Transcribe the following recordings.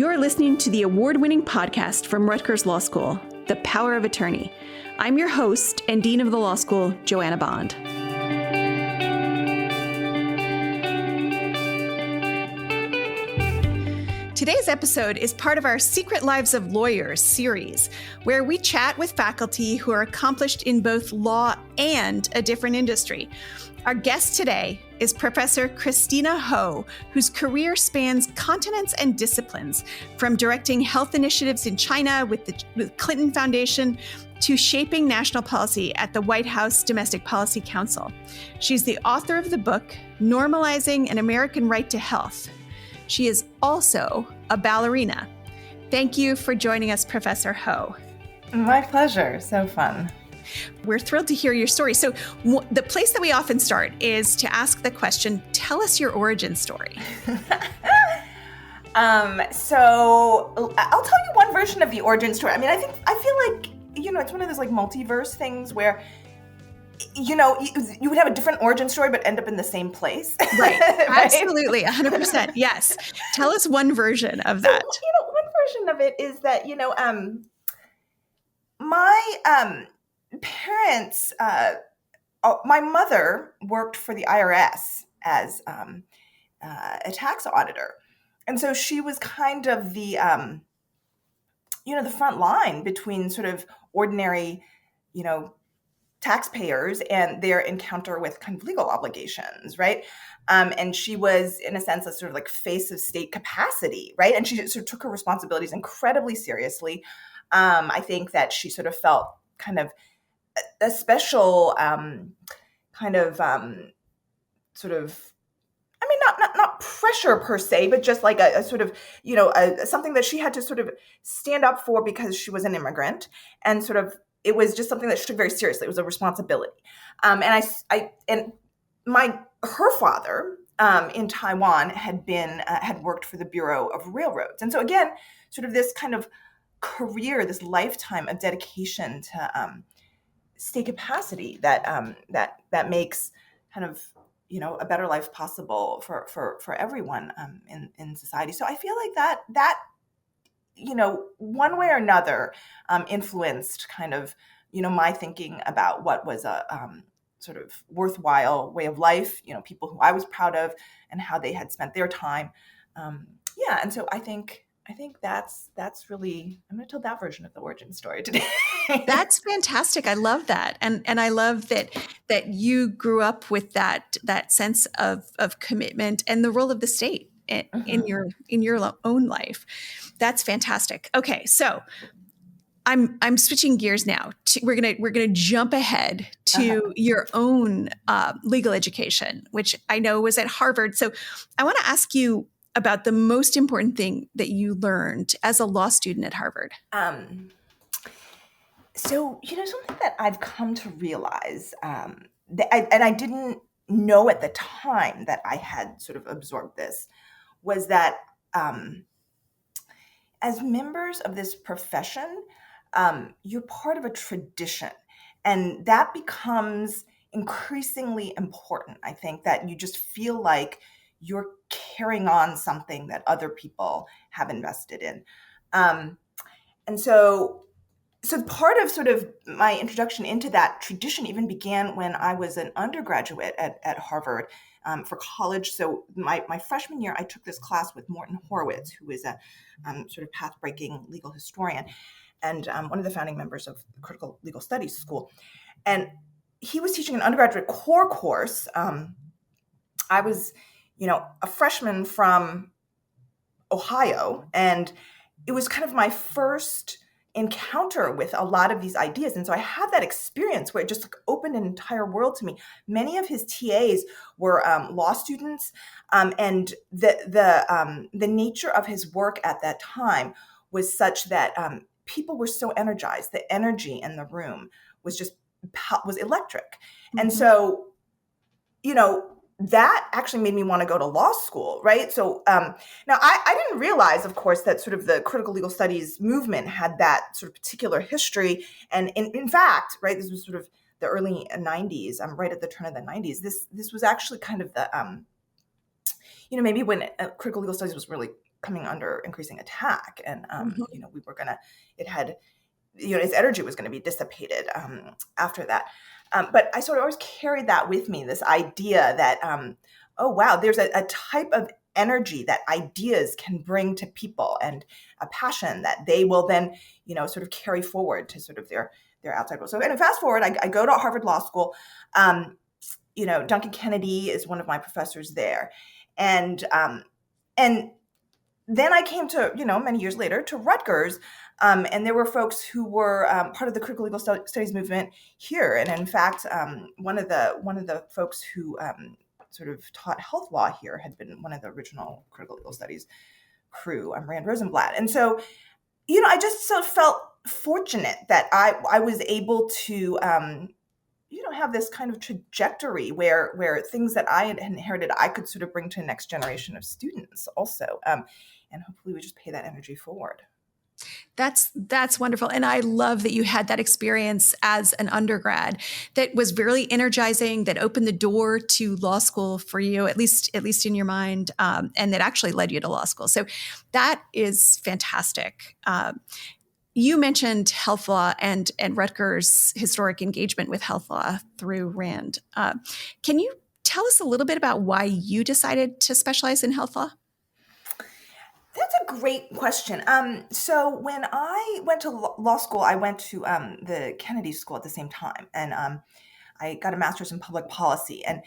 You're listening to the award-winning podcast from Rutgers Law School, The Power of Attorney. I'm your host and Dean of the Law School, Joanna Bond. Today's episode is part of our Secret Lives of Lawyers series, where we chat with faculty who are accomplished in both law and a different industry. Our guest today is Professor Christina Ho, whose career spans continents and disciplines, from directing health initiatives in China with the Clinton Foundation to shaping national policy at the White House Domestic Policy Council. She's the author of the book, Normalizing an American Right to Health. She is also a ballerina. Thank you for joining us, Professor Ho. My pleasure. So fun. We're thrilled to hear your story. So the place that we often start is to ask the question, tell us your origin story. So I'll tell you one version of the origin story. I mean, I feel like, it's one of those like multiverse things where, you would have a different origin story, but end up in the same place. Right. Absolutely. 100%. Yes. Tell us one version of that. So, one version of it is that, my parents, my mother worked for the IRS as a tax auditor. And so she was kind of the, the front line between sort of ordinary, taxpayers and their encounter with kind of legal obligations, right? And she was, in a sense, a sort of like face of state capacity, right? And she sort of took her responsibilities incredibly seriously. I think that she sort of felt kind of a special not pressure per se, but just like a sort of, something that she had to sort of stand up for because she was an immigrant, and sort of, it was just something that she took very seriously. It was a responsibility. And her father in Taiwan had worked for the Bureau of Railroads. And so again, sort of this kind of career, this lifetime of dedication to state capacity that makes kind of, a better life possible for everyone in society. So I feel like that one way or another influenced kind of, my thinking about what was a sort of worthwhile way of life, people who I was proud of and how they had spent their time. And so I think that's really, I'm going to tell that version of the origin story today. That's fantastic. I love that. And I love that you grew up with that sense of commitment and the role of the state in your own life. That's fantastic. Okay. So I'm switching gears now. We're gonna jump ahead to your own legal education, which I know was at Harvard. So I want to ask you about the most important thing that you learned as a law student at Harvard. So, something that I've come to realize, I didn't know at the time that I had sort of absorbed this, was that as members of this profession, you're part of a tradition, and that becomes increasingly important. I think that you just feel like you're carrying on something that other people have invested in. And so part of sort of my introduction into that tradition even began when I was an undergraduate at Harvard for college. So my freshman year, I took this class with Morton Horowitz, who is a sort of path-breaking legal historian and one of the founding members of the Critical Legal Studies School. And he was teaching an undergraduate core course. I was, a freshman from Ohio, and it was kind of my first encounter with a lot of these ideas. And so I had that experience where it just opened an entire world to me. Many of his TAs were law students, and the nature of his work at that time was such that people were so energized. The energy in the room was electric. Mm-hmm. And so, that actually made me want to go to law school, right? So now I didn't realize, of course, that sort of the critical legal studies movement had that sort of particular history. And in fact, right, this was sort of the early 90s, right at the turn of the 90s. This was actually kind of the, maybe when critical legal studies was really coming under increasing attack, and Mhm. we were gonna, it had, its energy was going to be dissipated after that. But I sort of always carried that with me, this idea that, oh, wow, there's a type of energy that ideas can bring to people, and a passion that they will then, sort of carry forward to sort of their outside world. So, and fast forward, I go to Harvard Law School. Duncan Kennedy is one of my professors there. And then I came to, many years later, to Rutgers, and there were folks who were part of the critical legal studies movement here. And in fact, one of the folks who sort of taught health law here had been one of the original critical legal studies crew, Rand Rosenblatt. And so, I just sort of felt fortunate that I was able to have this kind of trajectory where things that I had inherited, I could sort of bring to the next generation of students also. And hopefully we just pay that energy forward. That's wonderful. And I love that you had that experience as an undergrad that was really energizing, that opened the door to law school for you, at least in your mind, and that actually led you to law school. So that is fantastic. You mentioned health law and Rutgers' historic engagement with health law through Rand. Can you tell us a little bit about why you decided to specialize in health law? That's a great question. So when I went to law school, I went to the Kennedy School at the same time, and I got a master's in public policy. And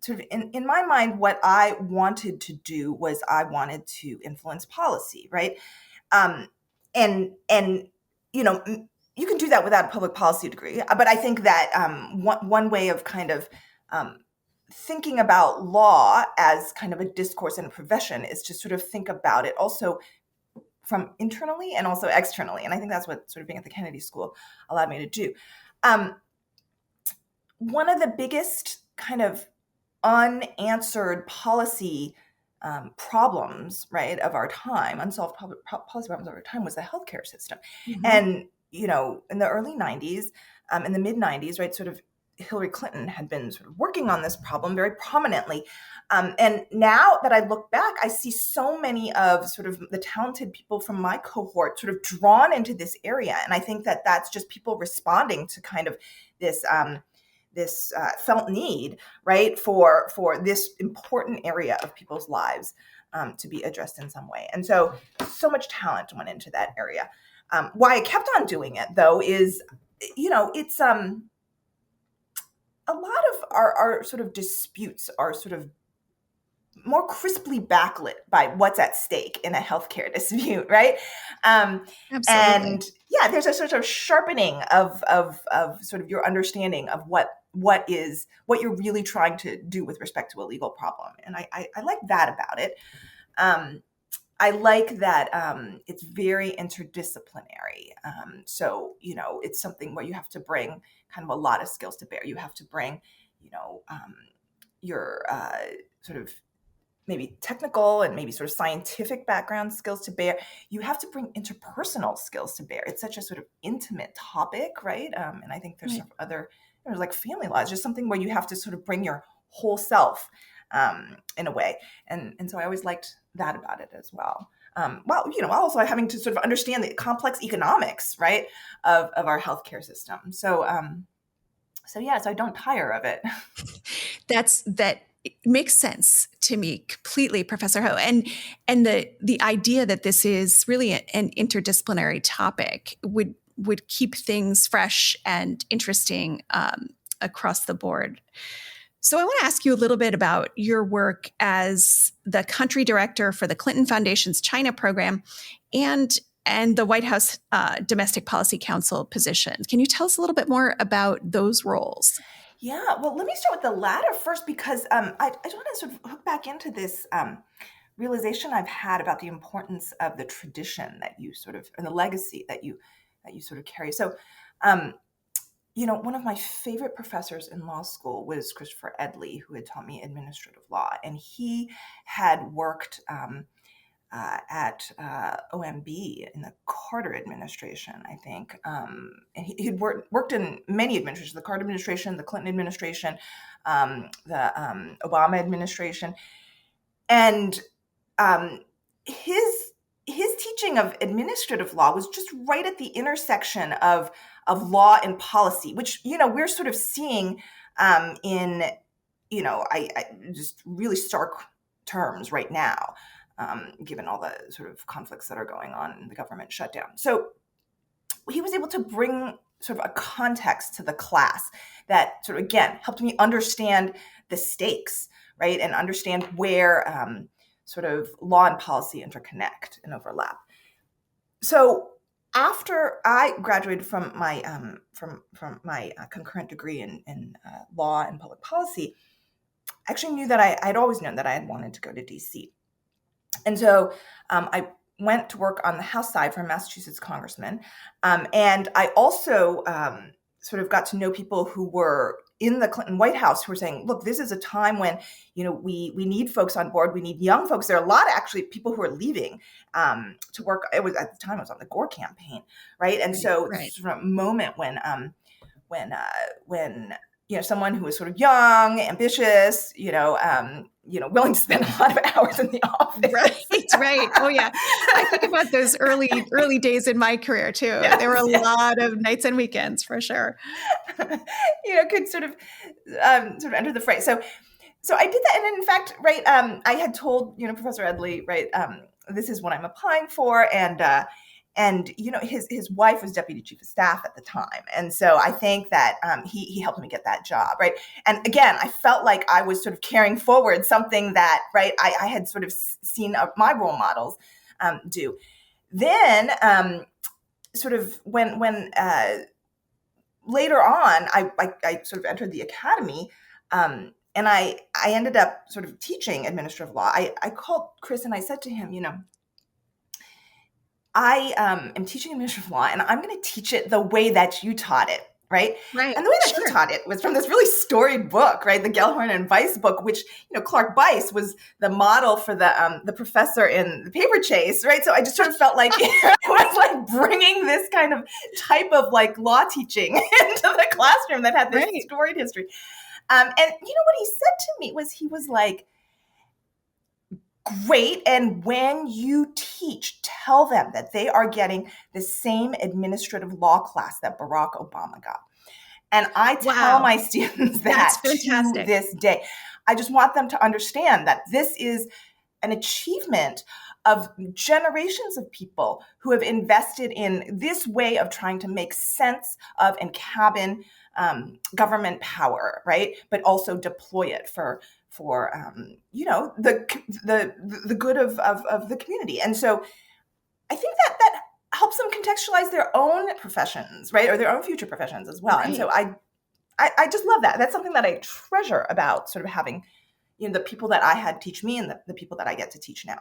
sort of in my mind, what I wanted to do was I wanted to influence policy, right? Um, and you can do that without a public policy degree. But I think that one way of kind of um, thinking about law as kind of a discourse and a profession is to sort of think about it also from internally and also externally. And I think that's what sort of being at the Kennedy School allowed me to do. Um, One of the biggest kind of unanswered policy problems, right, of our time, unsolved policy problems of our time, was the healthcare system. Mm-hmm. And, in the early 90s, in the mid 90s, right, sort of Hillary Clinton had been sort of working on this problem very prominently. And now that I look back, I see so many of sort of the talented people from my cohort sort of drawn into this area. And I think that that's just people responding to kind of this felt need, right, for this important area of people's lives to be addressed in some way. And so much talent went into that area. Why I kept on doing it, though, is, it's a lot of our sort of disputes are sort of more crisply backlit by what's at stake in a healthcare dispute, right? Absolutely. And yeah, there's a sort of sharpening of sort of your understanding of what you're really trying to do with respect to a legal problem, and I like that about it. I like that it's very interdisciplinary. So it's something where you have to bring kind of a lot of skills to bear. You have to bring, your sort of maybe technical and maybe sort of scientific background skills to bear. You have to bring interpersonal skills to bear. It's such a sort of intimate topic, right? And I think there's Right. some other, like family law. It's just something where you have to sort of bring your whole self in a way. And so I always liked that about it as well. While also having to sort of understand the complex economics, right, of our healthcare system. So yeah, so I don't tire of it. That makes sense to me completely, Professor Ho. And the idea that this is really an interdisciplinary topic would keep things fresh and interesting across the board. So I want to ask you a little bit about your work as the country director for the Clinton Foundation's China program and the White House Domestic Policy Council position. Can you tell us a little bit more about those roles? Yeah, well, let me start with the latter first, because I just want to sort of hook back into this realization I've had about the importance of the tradition that you sort of, and the legacy that you sort of carry. So, one of my favorite professors in law school was Christopher Edley, who had taught me administrative law, and he had worked at OMB in the Carter administration, I think. And he had worked in many administrations: the Carter administration, the Clinton administration, the Obama administration, and his teaching of administrative law was just right at the intersection of law and policy, which, we're sort of seeing in, I just really stark terms right now, given all the sort of conflicts that are going on in the government shutdown. So he was able to bring sort of a context to the class that sort of, again, helped me understand the stakes, right? And understand where sort of law and policy interconnect and overlap. So after I graduated from my concurrent degree in law and public policy, I actually knew that I'd always known that I had wanted to go to DC. And so I went to work on the House side for a Massachusetts congressman. And I also sort of got to know people who were in the Clinton White House who were saying, look, this is a time when, we need folks on board. We need young folks. There are a lot of actually people who are leaving to work. It was, at the time, I was on the Gore campaign, right? And so it's sort of a moment when someone who was sort of young, ambitious, willing to spend a lot of hours in the office. Right. Oh yeah. I think about those early days in my career too. Yes, there were a lot of nights and weekends for sure. Could sort of enter the fray. So I did that. And in fact, right, I had told, Professor Edley, right, this is what I'm applying for. And his wife was deputy chief of staff at the time. And so I think that he helped me get that job, right? And again, I felt like I was sort of carrying forward something that, right, I had sort of seen my role models do. Then sort of when later on, I sort of entered the academy, and I ended up sort of teaching administrative law. I called Chris and I said to him, I am teaching administrative law, and I'm going to teach it the way that you taught it, right? Right. And the way that he taught it was from this really storied book, right? The Gellhorn and Weiss book, which, Clark Weiss was the model for the professor in The Paper Chase, right? So I just sort of felt like it was like bringing this kind of type of like law teaching into the classroom that had this storied history. And what he said to me was, he was like, great. And when you teach, tell them that they are getting the same administrative law class that Barack Obama got. And I tell my students that to this day. I just want them to understand that this is an achievement of generations of people who have invested in this way of trying to make sense of and cabin government power, right? But also deploy it for the good of the community. And so I think that helps them contextualize their own professions, right? Or their own future professions as well. Right. And so I just love that. That's something that I treasure about sort of having, the people that I had teach me and the people that I get to teach now.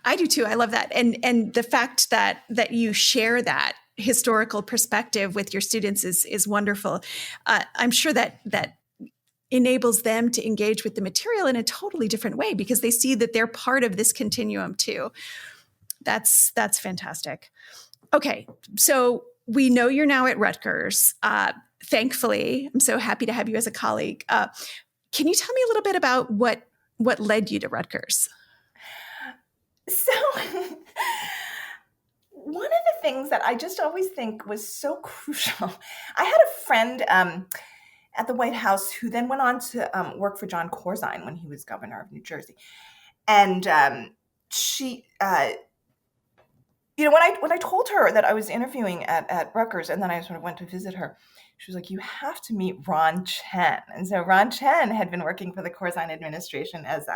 I do too. I love that. And the fact that you share that historical perspective with your students is wonderful. I'm sure that enables them to engage with the material in a totally different way because they see that they're part of this continuum too. That's fantastic. Okay, so we know you're now at Rutgers. Thankfully, I'm so happy to have you as a colleague. Can you tell me a little bit about what led you to Rutgers? So one of the things that I just always think was so crucial, I had a friend at the White House who then went on to work for John Corzine when he was governor of New Jersey. And she, when I told her that I was interviewing at Rutgers and then I sort of went to visit her, she was like, you have to meet Ron Chen. And so Ron Chen had been working for the Corzine administration as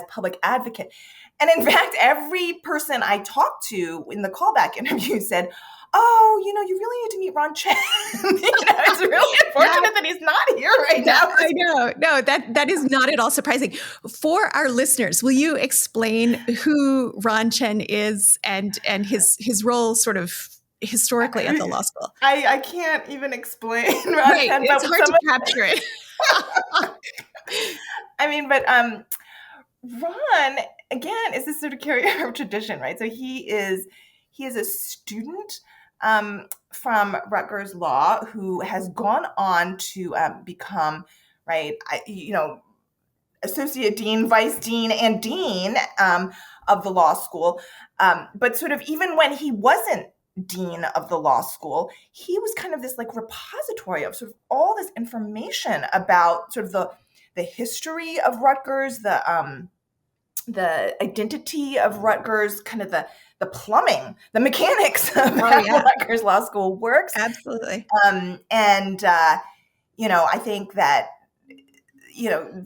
public advocate. And in fact, every person I talked to in the callback interview said, oh, you really need to meet Ron Chen. It's really unfortunate that he's not here right now. I know. No, that is not at all surprising. For our listeners, will you explain who Ron Chen is and his role sort of historically at the law school? I can't even explain Ron Chen. It's hard to capture it. But Ron, again, is this sort of carrier of tradition, right? So he is a student from Rutgers Law who has gone on to become, right, associate dean, vice dean, and dean of the law school. But sort of even when he wasn't dean of the law school, he was kind of this like repository of sort of all this information about sort of the history of Rutgers, the identity of Rutgers, kind of the plumbing, the mechanics of how Rutgers Law School works. Absolutely. I think that,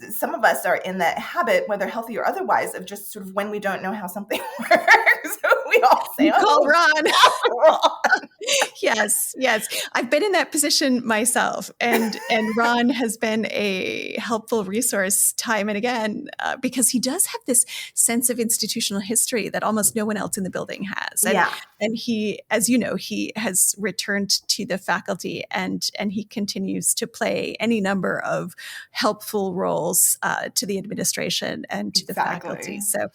some of us are in the habit, whether healthy or otherwise, of just sort of when we don't know how something works, we all say, call Ron. Yes. I've been in that position myself, and Ron has been a helpful resource time and again because he does have this sense of institutional history that almost no one else in the building has. And he, as you know, he has returned to the faculty, and he continues to play any number of helpful roles to the administration and to the faculty. So,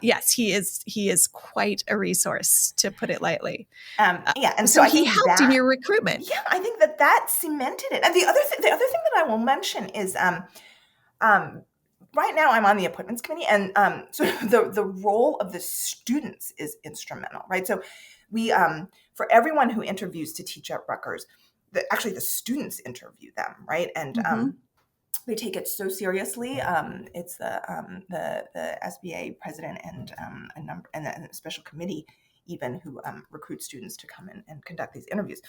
yes, he is quite a resource, to put it lightly. And so he helped in your recruitment. Yeah, I think that cemented it. And the other thing that I will mention is, right now I'm on the appointments committee, and so the role of the students is instrumental, right? So we, for everyone who interviews to teach at Rutgers, actually the students interview them, right? And they take it so seriously. It's the SBA president and a special committee even who recruit students to come in and conduct these interviews.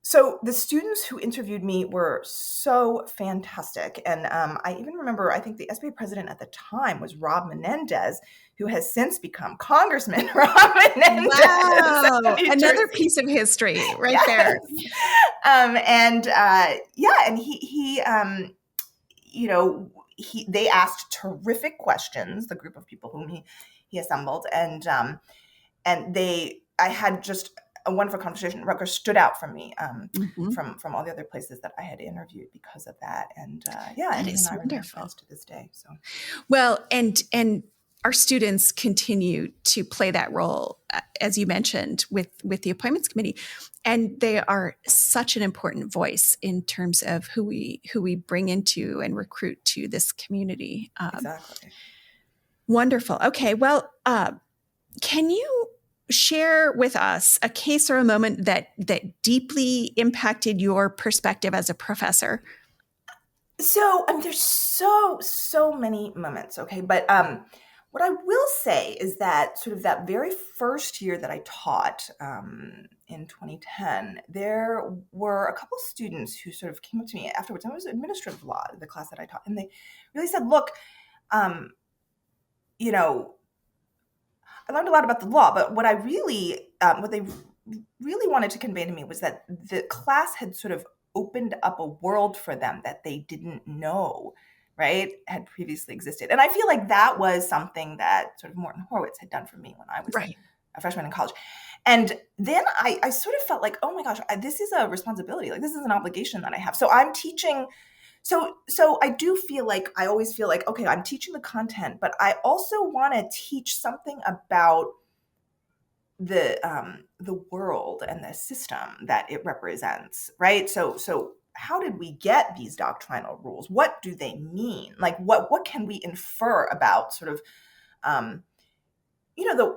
So the students who interviewed me were so fantastic. And I even remember, I think the SBA president at the time was Rob Menendez, who has since become Congressman Rob Menendez. Wow. Another piece of history right there. And they asked terrific questions, the group of people whom he assembled. I had just a wonderful conversation. Rutgers stood out for me from all the other places that I had interviewed because of that. And that is wonderful to this day. So, well, and our students continue to play that role, as you mentioned, with the appointments committee, and they are such an important voice in terms of who we bring into and recruit to this community. Exactly. Wonderful. Okay. Well, can you share with us a case or a moment that deeply impacted your perspective as a professor? So there's so many moments. Okay. But what I will say is that sort of that very first year that I taught in 2010, there were a couple students who sort of came up to me afterwards. I was administrative law, the class that I taught, and they really said, look, I learned a lot about the law, but what they really wanted to convey to me was that the class had sort of opened up a world for them that they didn't know, right, had previously existed. And I feel like that was something that sort of Morton Horowitz had done for me when I was a freshman in college. And then I sort of felt like, oh my gosh, this is a responsibility. Like, this is an obligation that I have. So I'm teaching. So I always feel like, okay, I'm teaching the content, but I also want to teach something about the world and the system that it represents, right? So how did we get these doctrinal rules? What do they mean? Like, what can we infer about sort of,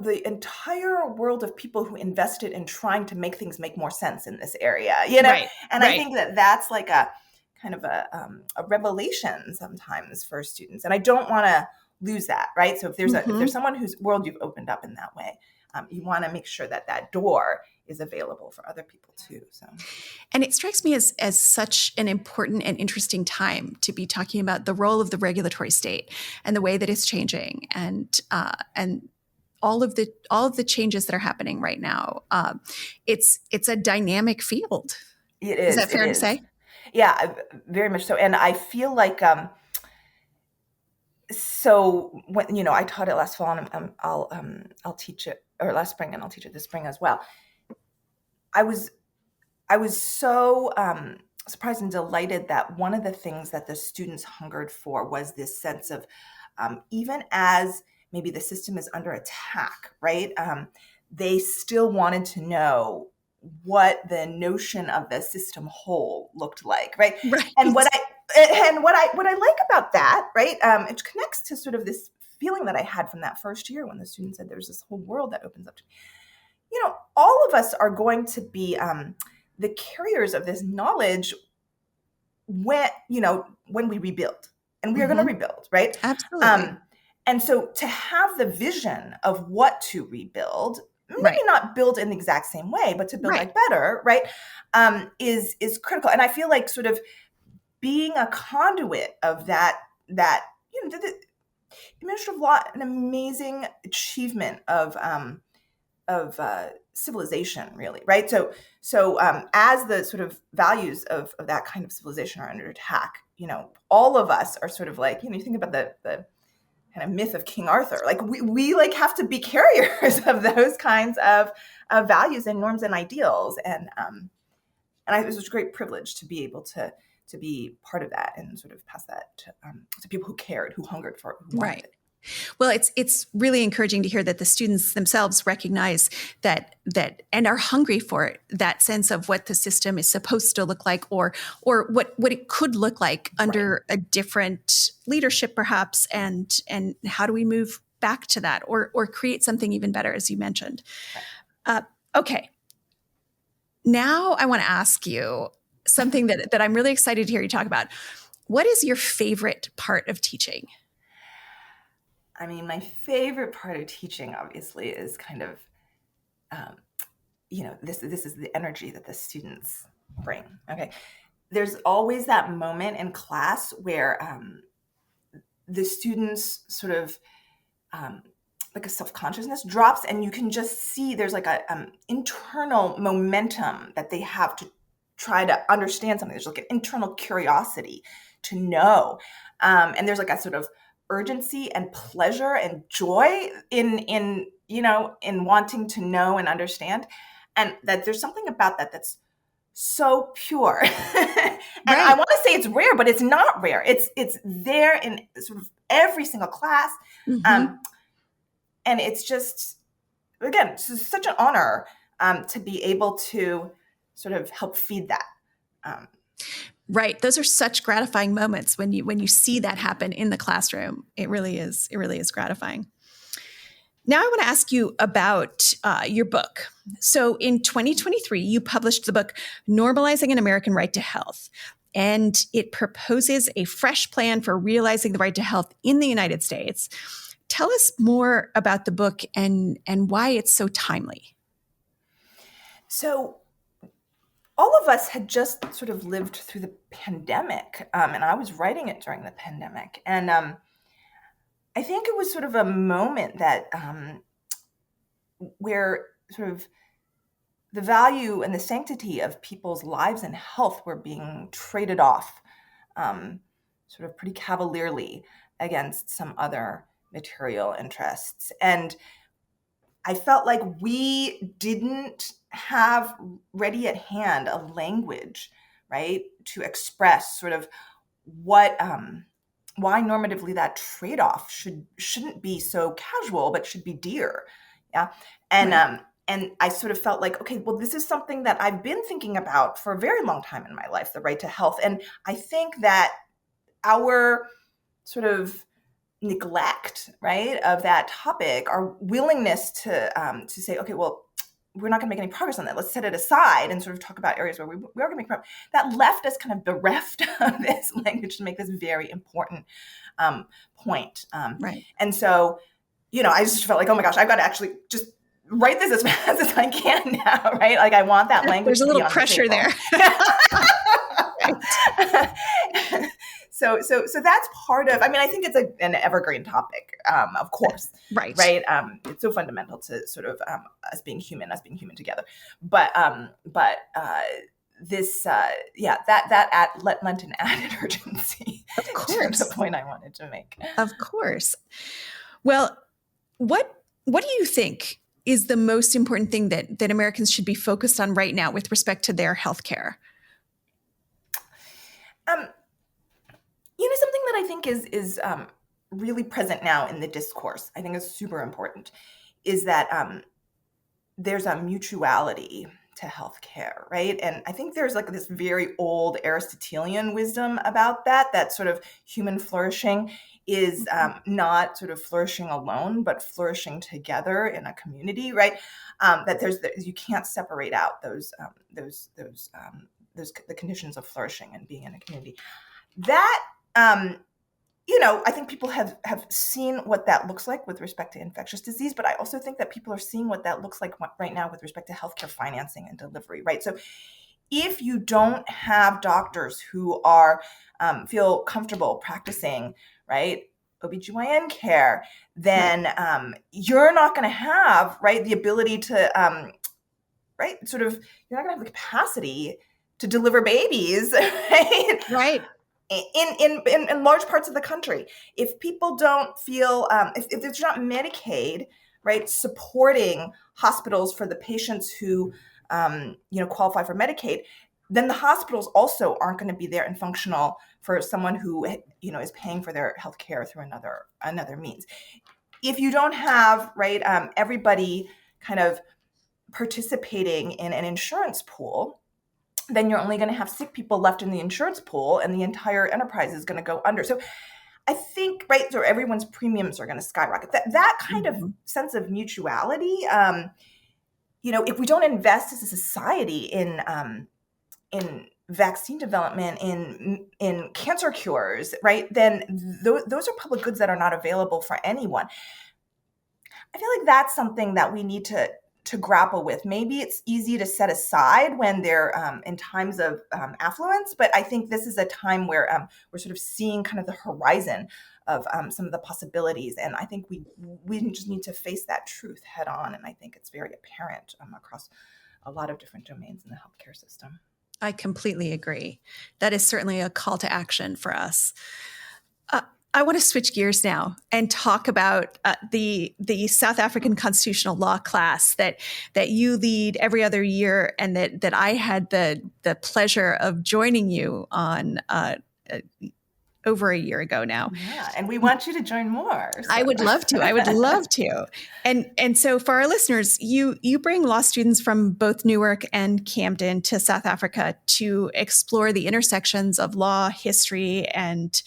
the entire world of people who invested in trying to make things make more sense in this area, Right, I think that that's like a kind of a revelation sometimes for students. And I don't want to lose that, right? So if there's someone whose world you've opened up in that way, you want to make sure that door is available for other people too. So, and it strikes me as such an important and interesting time to be talking about the role of the regulatory state and the way that it's changing, and all of the changes that are happening right now. It's a dynamic field. It is. Is that fair to say? Yeah, very much so. And I feel like, so when, I taught it last fall, and I'll teach it, or last spring, and I'll teach it this spring as well. I was so surprised and delighted that one of the things that the students hungered for was this sense of, even as maybe the system is under attack, right? They still wanted to know what the notion of the system whole looked like, right? Right. And what I like about that, right? It connects to sort of this feeling that I had from that first year when the student said there's this whole world that opens up to me. All of us are going to be the carriers of this knowledge when we rebuild, and we are going to rebuild, right? Absolutely. And so to have the vision of what to rebuild, maybe Right. not build in the exact same way, but to build Right. like better, right? Is critical. And I feel like sort of being a conduit of that, the administrative law, an amazing achievement of civilization, really, right? So as the sort of values of that kind of civilization are under attack, all of us are sort of like, you think about the kind of myth of King Arthur, like we like have to be carriers of those kinds of values and norms and ideals, and it was a great privilege to be able to be part of that and sort of pass that to people who cared, who hungered for it, who wanted Right. it. Well, it's really encouraging to hear that the students themselves recognize that and are hungry for that sense of what the system is supposed to look like, or what it could look like under a different leadership, perhaps, and how do we move back to that, or create something even better, as you mentioned. Okay. Now I want to ask you something that I'm really excited to hear you talk about. What is your favorite part of teaching? I mean, my favorite part of teaching, obviously, is kind of, this is the energy that the students bring. Okay, there's always that moment in class where the students sort of like a self-consciousness drops, and you can just see there's like a internal momentum that they have to try to understand something. There's like an internal curiosity to know, and there's like a sort of urgency and pleasure and joy in wanting to know and understand, and that there's something about that that's so pure. And I want to say it's rare, but it's not rare. It's there in sort of every single class. And it's just, again, it's such an honor to be able to sort of help feed that. Right. Those are such gratifying moments when you see that happen in the classroom. It really is gratifying. Now I want to ask you about your book. So in 2023, you published the book, Normalizing an American Right to Health, and it proposes a fresh plan for realizing the right to health in the United States. Tell us more about the book and why it's so timely. So all of us had just sort of lived through the pandemic, and I was writing it during the pandemic. And I think it was sort of a moment that where sort of the value and the sanctity of people's lives and health were being traded off sort of pretty cavalierly against some other material interests. And I felt like we didn't have ready at hand a language, right, to express sort of what why normatively that trade-off shouldn't be so casual, but should be dear. Yeah. And and I sort of felt like, okay, well, this is something that I've been thinking about for a very long time in my life, the right to health. And I think that our sort of neglect, right, of that topic, our willingness to say, okay, well, we're not going to make any progress on that. Let's set it aside and sort of talk about areas where we are going to make progress. That left us kind of bereft of this language to make this very important point. Right. And so, I just felt like, oh my gosh, I've got to actually just write this as fast as I can now, right? Like I want that language. There's a little pressure there. So that's part of, I think it's an evergreen topic, of course. Right. Right. It's so fundamental to sort of us being human together. But this, that lent an added urgency. Of course. To the point I wanted to make. Of course. Well, what do you think is the most important thing that Americans should be focused on right now with respect to their healthcare? Something that I think is really present now in the discourse, I think is super important, is that there's a mutuality to healthcare, right? And I think there's like this very old Aristotelian wisdom about that sort of human flourishing is not sort of flourishing alone, but flourishing together in a community, right? That you can't separate out the conditions of flourishing and being in a community. That I think people have seen what that looks like with respect to infectious disease, but I also think that people are seeing what that looks like right now with respect to healthcare financing and delivery, right? So if you don't have doctors who are feel comfortable practicing, right, OBGYN care, then you're not going to have, right, the ability to, right, sort of, you're not going to have the capacity to deliver babies, right? Right. In large parts of the country, if people don't feel, if there's not Medicaid, right, supporting hospitals for the patients who, qualify for Medicaid, then the hospitals also aren't going to be there and functional for someone who, is paying for their health care through another means. If you don't have, right, everybody kind of participating in an insurance pool, then you're only going to have sick people left in the insurance pool and the entire enterprise is going to go under. So I think, right, so everyone's premiums are going to skyrocket. That kind of sense of mutuality, if we don't invest as a society in vaccine development, in cancer cures, right, then those are public goods that are not available for anyone. I feel like that's something that we need to grapple with. Maybe it's easy to set aside when they're in times of affluence, but I think this is a time where we're sort of seeing kind of the horizon of some of the possibilities. And I think we just need to face that truth head on. And I think it's very apparent across a lot of different domains in the healthcare system. I completely agree. That is certainly a call to action for us. I want to switch gears now and talk about the South African constitutional law class that you lead every other year, and that I had the pleasure of joining you on over a year ago now. Yeah, and we want you to join more. So. I would love to. I would love to. And so for our listeners, you bring law students from both Newark and Camden to South Africa to explore the intersections of law, history, and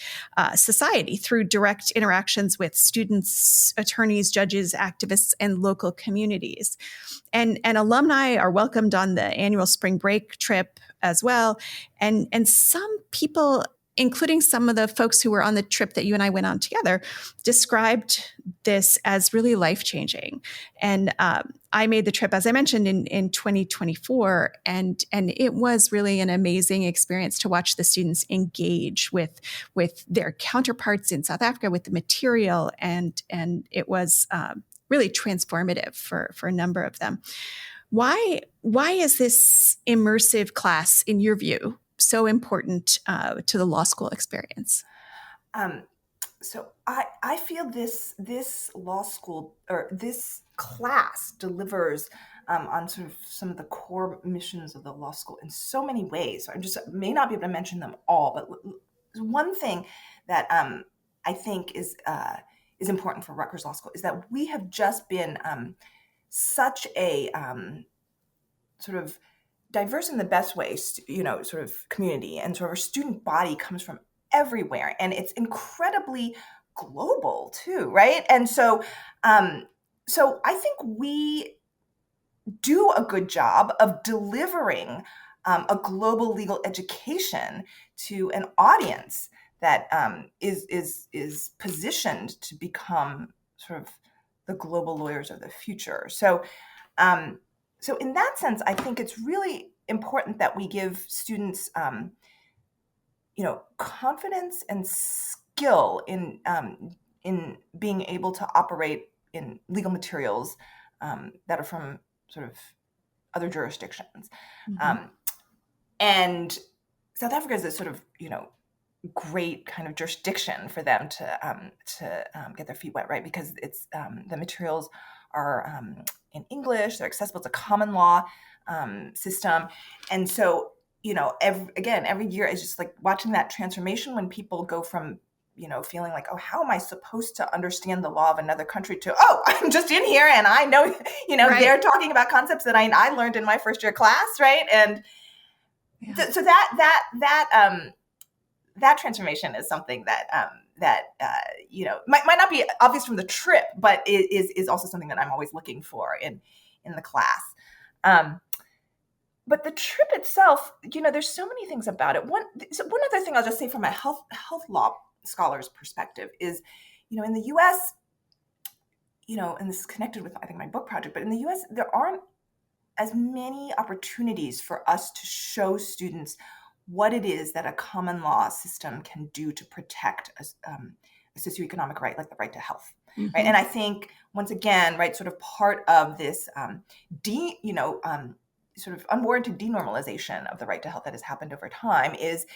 society through direct interactions with students, attorneys, judges, activists, and local communities. And alumni are welcomed on the annual spring break trip as well. And some people, including some of the folks who were on the trip that you and I went on together, described this as really life-changing. And I made the trip, as I mentioned, in 2024, and it was really an amazing experience to watch the students engage with their counterparts in South Africa, with the material, and it was really transformative for a number of them. Why is this immersive class, in your view, so important to the law school experience? So I feel this law school, or this class, delivers on sort of some of the core missions of the law school in so many ways. So I just may not be able to mention them all, but one thing that I think is important for Rutgers Law School is that we have just been such a sort of diverse in the best way, sort of community, and sort of our student body comes from everywhere, and it's incredibly global too, right? And so I think we do a good job of delivering a global legal education to an audience that is positioned to become sort of the global lawyers of the future. So in that sense, I think it's really important that we give students, confidence and skill in being able to operate in legal materials that are from sort of other jurisdictions. Mm-hmm. And South Africa is a sort of, great kind of jurisdiction for them to get their feet wet, right? Because it's the materials are in English, they're accessible. It's a common law system. And so, every year it's just like watching that transformation when people go from feeling like, oh, how am I supposed to understand the law of another country to, oh, I'm just in here and I know, Right. they're talking about concepts that I learned in my first year class. Right. And so that transformation is something that might not be obvious from the trip, but is also something that I'm always looking for in the class. But the trip itself, there's so many things about it. One other thing I'll just say from a health law scholar's perspective is, in the U.S., and this is connected with, I think, my book project, but in the U.S., there aren't as many opportunities for us to show students what it is that a common law system can do to protect a socioeconomic right, like the right to health. Mm-hmm. Right. And I think, once again, right, sort of part of this sort of unwarranted denormalization of the right to health that has happened over time is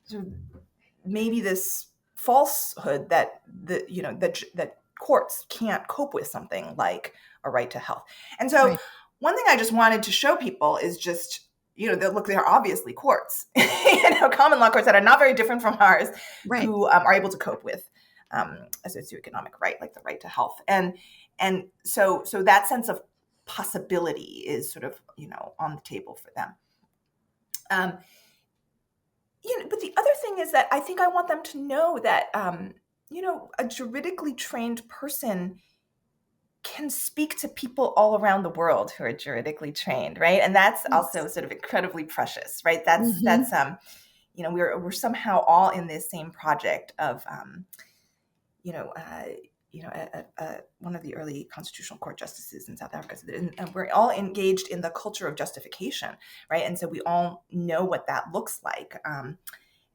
sort of maybe this falsehood that that courts can't cope with something like a right to health. And so one thing I just wanted to show people is just, look, they are obviously courts, common law courts that are not very different from ours, who are able to cope with a socioeconomic right, like the right to health. And so that sense of possibility is sort of, on the table for them. But the other thing is that I think I want them to know that, a juridically trained person can speak to people all around the world who are juridically trained, right? And that's also sort of incredibly precious, right? That's we're somehow all in this same project of, one of the early constitutional court justices in South Africa, and we're all engaged in the culture of justification, right? And so we all know what that looks like,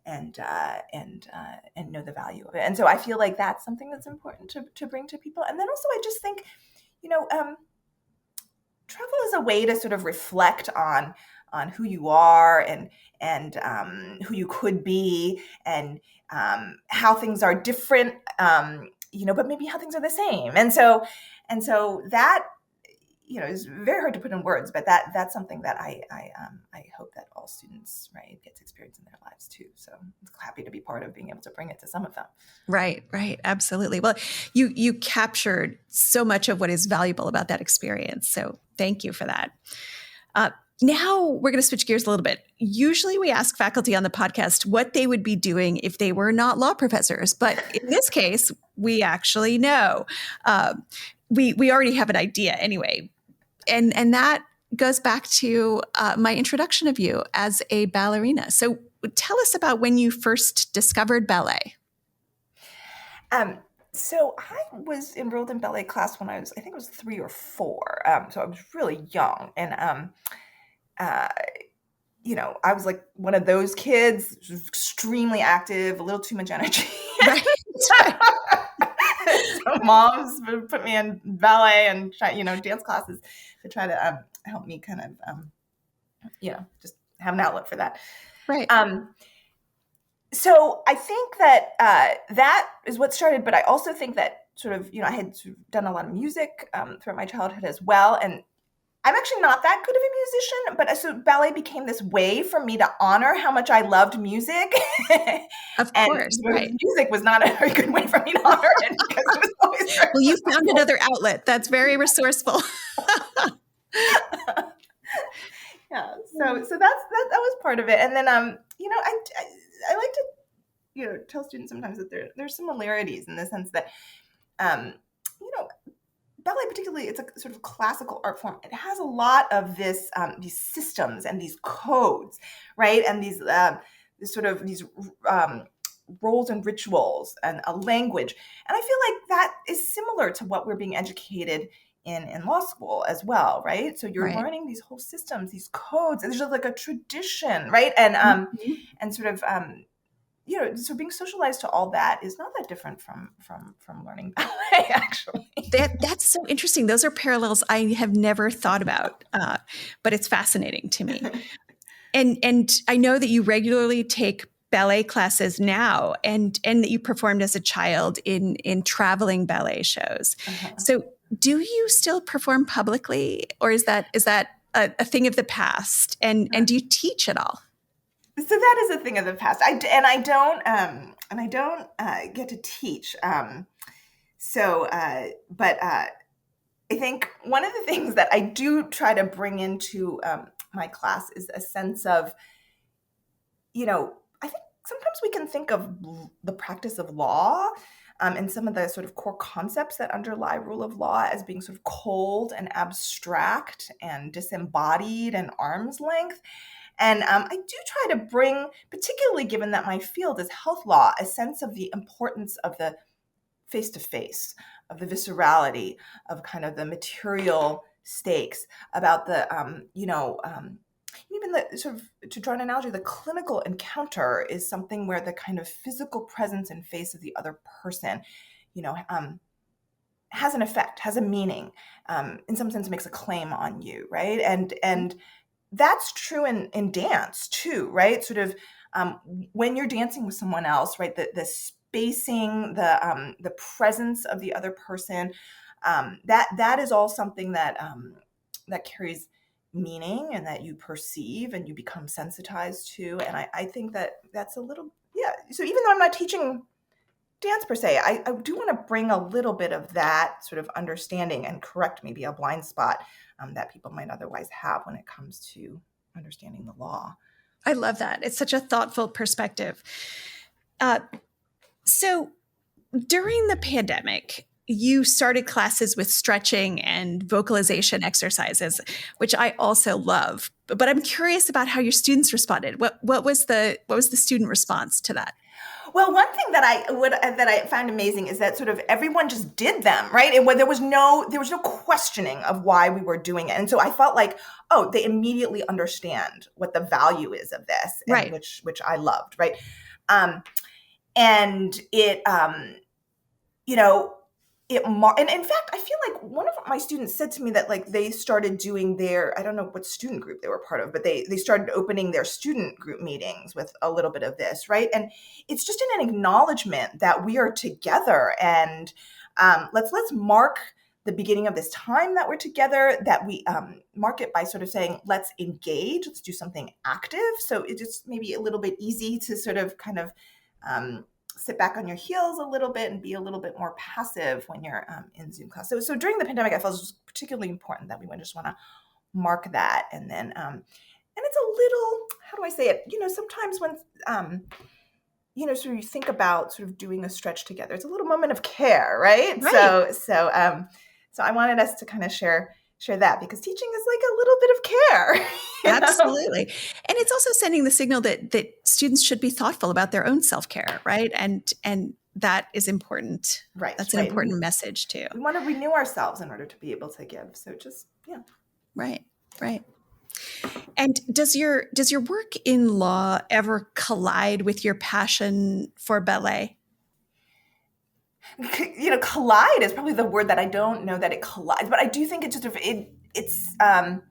and know the value of it. And so I feel like that's something that's important to bring to people. And then also I just think, travel is a way to sort of reflect on who you are and who you could be, and how things are different, but maybe how things are the same. And so that, is very hard to put in words, but that's something that I hope that all students, right, get to experience in their lives too. So I'm happy to be part of being able to bring it to some of them. Right. Absolutely. Well, you captured so much of what is valuable about that experience. So thank you for that. Now we're going to switch gears a little bit. Usually we ask faculty on the podcast what they would be doing if they were not law professors. But in this case, we actually know. We already have an idea anyway. And that goes back to my introduction of you as a ballerina. So tell us about when you first discovered ballet. So I was enrolled in ballet class when I think it was 3 or 4. So I was really young. And, I was like one of those kids, extremely active, a little too much energy. Right. So moms would put me in ballet and dance classes to try to help me kind of, just have an outlet for that. Right. So I think that that is what started, but I also think that sort of, I had sort of done a lot of music throughout my childhood as well. And I'm actually not that good of a musician, but so ballet became this way for me to honor how much I loved music. Of course, right. Music was not a very good way for me to honor it because it was always very well, you found another outlet. That's very resourceful. Yeah. So that was part of it. And then, I like to, tell students sometimes that there's similarities in the sense that, ballet particularly, it's a sort of classical art form. It has a lot of these systems and these codes, right? And these roles and rituals and a language. And I feel like that is similar to what we're being educated in law school as well, right? So you're learning these whole systems, these codes, and there's just like a tradition, right? And and sort of so being socialized to all that is not that different from learning ballet, actually. That's so interesting. Those are parallels I have never thought about, but it's fascinating to me. And I know that you regularly take ballet classes now, and that you performed as a child in traveling ballet shows. Uh-huh. So do you still perform publicly, or is that a thing of the past? And do you teach at all? So that is a thing of the past. I don't get to teach. But I think one of the things that I do try to bring into my class is a sense of, I think sometimes we can think of the practice of law and some of the sort of core concepts that underlie rule of law as being sort of cold and abstract and disembodied and arm's length. And I do try to bring, particularly given that my field is health law, a sense of the importance of the face-to-face, of the viscerality, of kind of the material stakes, about the, even the sort of, to draw an analogy, the clinical encounter is something where the kind of physical presence and face of the other person, has an effect, has a meaning, in some sense makes a claim on you, right? And that's true in dance too, right? Sort of when you're dancing with someone else, right? The spacing, the presence of the other person, that is all something that that carries meaning and that you perceive and you become sensitized to. And I think that that's a little, yeah. So even though I'm not teaching dance per se, I do want to bring a little bit of that sort of understanding and correct maybe a blind spot that people might otherwise have when it comes to understanding the law. I love that. It's such a thoughtful perspective. So during the pandemic, you started classes with stretching and vocalization exercises, which I also love. But I'm curious about how your students responded. What was the student response to that? Well, one thing that I found amazing is that sort of everyone just did them, right? And when there was no questioning of why we were doing it. And so I felt like, oh, they immediately understand what the value is of this, and Right. which I loved, right? And it and in fact, I feel like one of my students said to me that like they started doing I don't know what student group they were part of, but they started opening their student group meetings with a little bit of this, right? And it's just an acknowledgement that we are together, and let's mark the beginning of this time that we're together, that we mark it by sort of saying, let's engage, let's do something active. So it's just maybe a little bit easy to sort of kind of sit back on your heels a little bit and be a little bit more passive when you're in Zoom class. So during the pandemic, I felt it was particularly important that we would just want to mark that. And then, and it's a little, how do I say it? Sometimes when, so you think about sort of doing a stretch together, it's a little moment of care, right? Right. So I wanted us to kind of share that, because teaching is like a little bit of care. Absolutely. And it's also sending the signal that students should be thoughtful about their own self-care, right? And that is important. Right. That's an important message too. We want to renew ourselves in order to be able to give. So just, yeah. Right. And does your work in law ever collide with your passion for ballet? Collide is probably the word that I don't know that it collides, but I do think it's just it's there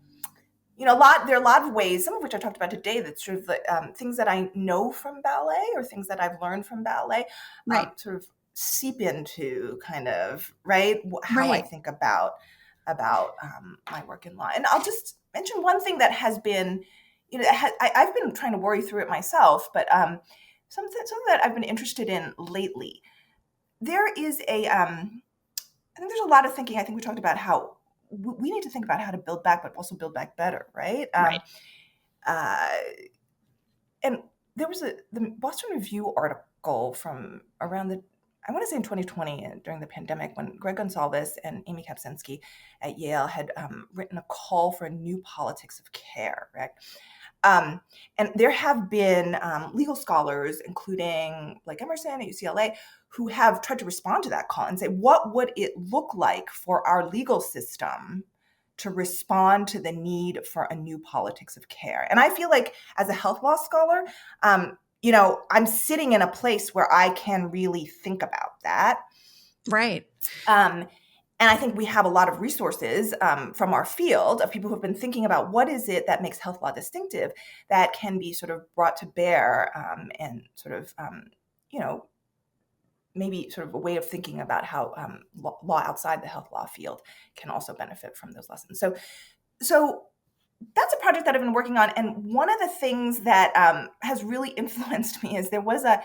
are a lot of ways, some of which I talked about today, that's sort of the things that I know from ballet or things that I've learned from ballet, Right. sort of seep into kind of how I think about my work in law. And I'll just mention one thing that has been, I've been trying to worry through it myself, but something that I've been interested in lately. There is I think there's a lot of thinking. I think we talked about how we need to think about how to build back, but also build back better, right? Right. And there was the Boston Review article from around I want to say in 2020, during the pandemic, when Greg Gonsalves and Amy Kapczynski at Yale had written a call for a new politics of care, right? And there have been legal scholars, including Blake Emerson at UCLA, who have tried to respond to that call and say, what would it look like for our legal system to respond to the need for a new politics of care? And I feel like as a health law scholar, I'm sitting in a place where I can really think about that. Right. And I think we have a lot of resources from our field of people who have been thinking about what is it that makes health law distinctive that can be sort of brought to bear and sort of, maybe sort of a way of thinking about how law outside the health law field can also benefit from those lessons. So that's a project that I've been working on. And one of the things that has really influenced me is there's a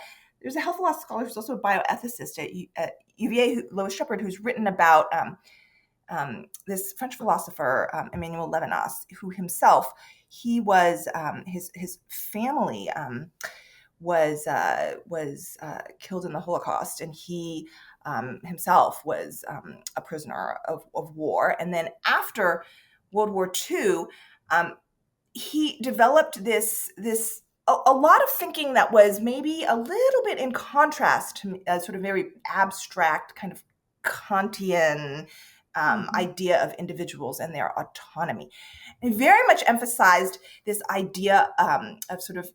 health law scholar who's also a bioethicist at UVA, Lois Shepard, who's written about this French philosopher, Emmanuel Levinas, who himself, he was, his family was killed in the Holocaust, and he himself was a prisoner of war. And then after World War II, he developed a lot of thinking that was maybe a little bit in contrast to a sort of very abstract kind of Kantian idea of individuals and their autonomy. And very much emphasized this idea of sort of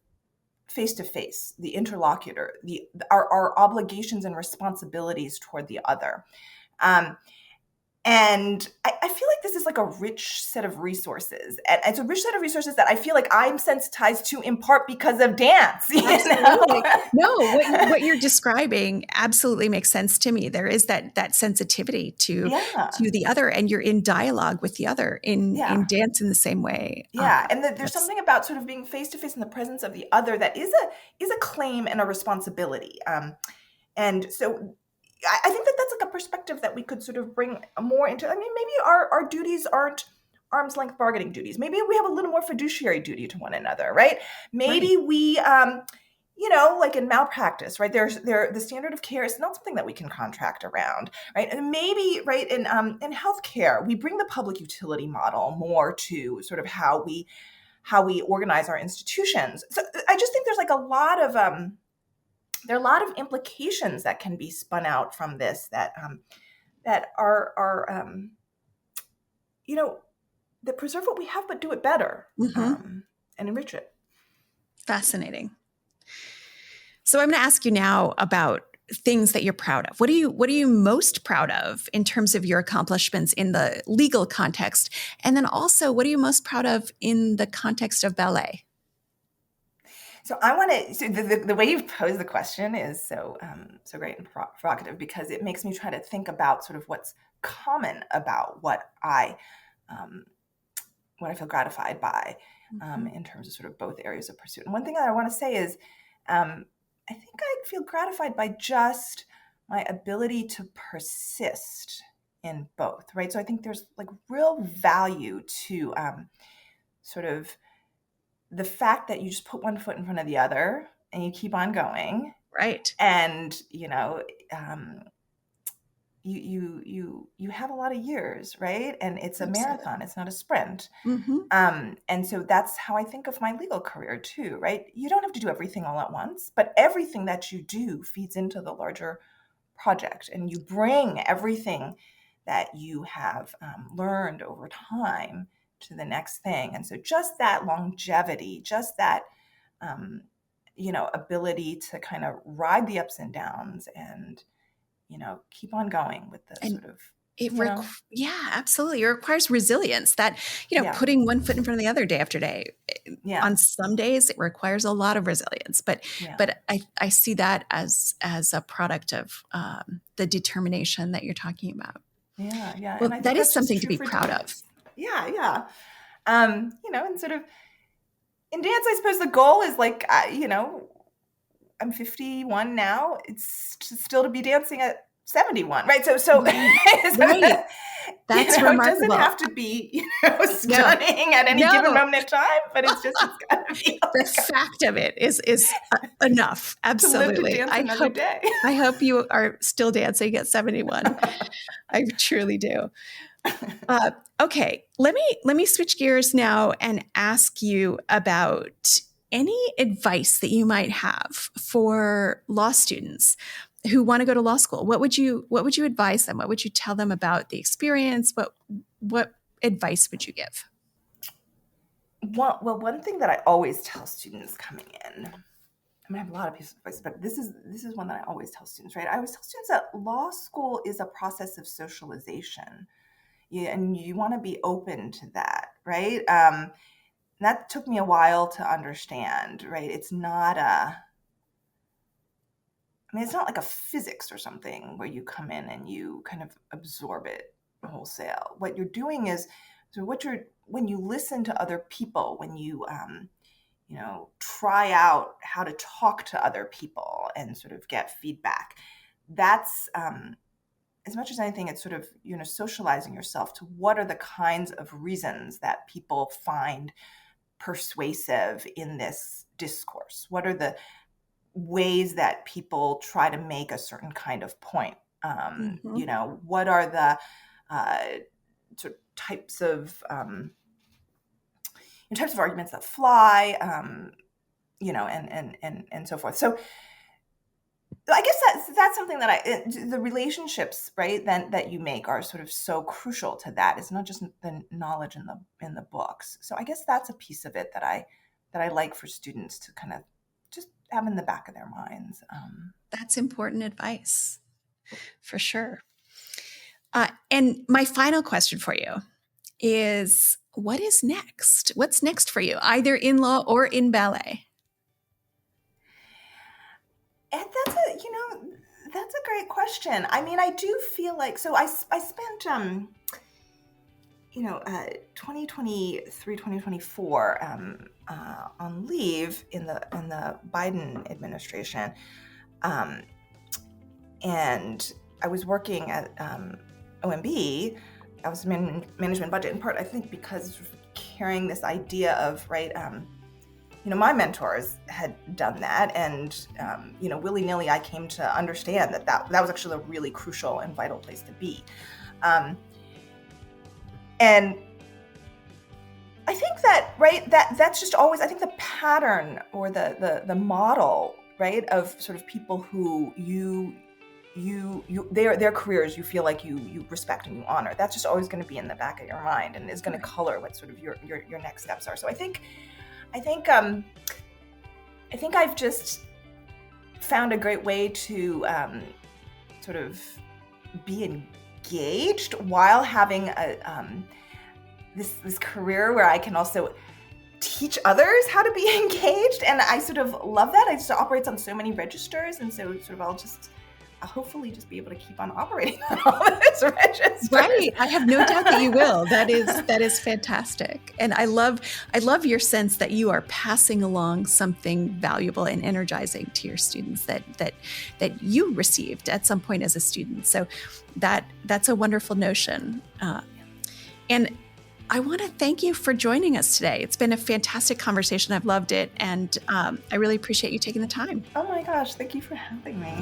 face-to-face, the interlocutor, our obligations and responsibilities toward the other. And I feel like this is like a rich set of resources. And it's a rich set of resources that I feel like I'm sensitized to in part because of dance. Absolutely. No, what you're describing absolutely makes sense to me. There is that sensitivity to the other, and you're in dialogue with the other in dance in the same way. Yeah. And there's something about sort of being face to face in the presence of the other that is a claim and a responsibility. And so I think that that's like a perspective that we could sort of bring more into. I mean, maybe our duties aren't arm's length bargaining duties. Maybe we have a little more fiduciary duty to one another, right? Maybe we, like in malpractice, right? The standard of care is not something that we can contract around, right? And maybe, right, in healthcare, we bring the public utility model more to sort of how we organize our institutions. So I just think there's like a lot of there are a lot of implications that can be spun out from this that are that preserve what we have but do it better, and enrich it. Fascinating. So I'm going to ask you now about things that you're proud of. What are you most proud of in terms of your accomplishments in the legal context? And then also, what are you most proud of in the context of ballet? So I want to. So the way you've posed the question is so great and provocative, because it makes me try to think about sort of what's common about what I feel gratified by in terms of sort of both areas of pursuit. And one thing that I want to say is, I think I feel gratified by just my ability to persist in both, right? So I think there's like real value to sort of the fact that you just put one foot in front of the other and you keep on going. Right. And, you have a lot of years, right? And it's a marathon, it's not a sprint. And so that's how I think of my legal career too, right? You don't have to do everything all at once, but everything that you do feeds into the larger project, and you bring everything that you have learned over time to the next thing. And so just that longevity, just that, ability to kind of ride the ups and downs and, keep on going with the sort of, yeah, absolutely. It requires resilience that, putting one foot in front of the other day after day. On some days it requires a lot of resilience, but I see that as a product of the determination that you're talking about. Yeah. Well, and I think that is something to be proud of. Yeah. And sort of in dance, I suppose the goal is like, I'm 51 now. It's still to be dancing at 71, right? So right. That's remarkable. It doesn't have to be, stunning at any given moment in time, but it's got to be. The fact of it is enough. Absolutely. To live to dance another day. I hope you are still dancing at 71. I truly do. Okay, let me switch gears now and ask you about any advice that you might have for law students who want to go to law school. What would you advise them? What would you tell them about the experience? What advice would you give? Well, one thing that I always tell students coming in, I have a lot of pieces of advice, but this is one that I always tell students, right? I always tell students that law school is a process of socialization. And you want to be open to that, right? That took me a while to understand, right? It's not it's not like a physics or something where you come in and you kind of absorb it wholesale. What you're doing is, so what you're when you listen to other people, when you, try out how to talk to other people and sort of get feedback, that's, as much as anything, it's sort of, socializing yourself to what are the kinds of reasons that people find persuasive in this discourse? What are the ways that people try to make a certain kind of point? What are the sort of types of arguments that fly, and so forth. So I guess that's something that the relationships, right, that you make are sort of so crucial to that. It's not just the knowledge in the books. So I guess that's a piece of it that I like for students to kind of just have in the back of their minds. That's important advice, for sure. And my final question for you is, what is next? What's next for you, either in law or in ballet? And that's a great question. I mean, I do feel like, so I spent, 2023, 2024 on leave in the Biden administration. And I was working at OMB. I was management budget, in part, I think, because carrying this idea of, right, my mentors had done that, and willy-nilly I came to understand that was actually a really crucial and vital place to be. And I think that, right, that's just always, I think, the pattern or the model, right, of sort of people who their careers you feel like you respect and you honor. That's just always going to be in the back of your mind and is going to color what sort of your next steps are. So I think I've just found a great way to sort of be engaged while having this career where I can also teach others how to be engaged, and I sort of love that. It just operates on so many registers, and so sort of I'll hopefully just be able to keep on operating on all those registers. Right. I have no doubt that you will. That is fantastic. And I love your sense that you are passing along something valuable and energizing to your students that you received at some point as a student. So that's a wonderful notion. And I want to thank you for joining us today. It's been a fantastic conversation. I've loved it. And I really appreciate you taking the time. Oh my gosh, thank you for having me.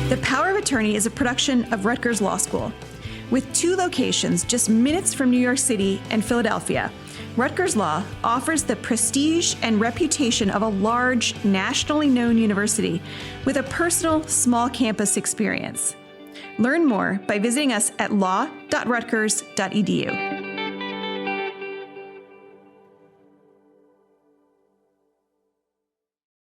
The Power of Attorney is a production of Rutgers Law School. With 2 locations just minutes from New York City and Philadelphia, Rutgers Law offers the prestige and reputation of a large, nationally known university with a personal, small campus experience. Learn more by visiting us at law.rutgers.edu.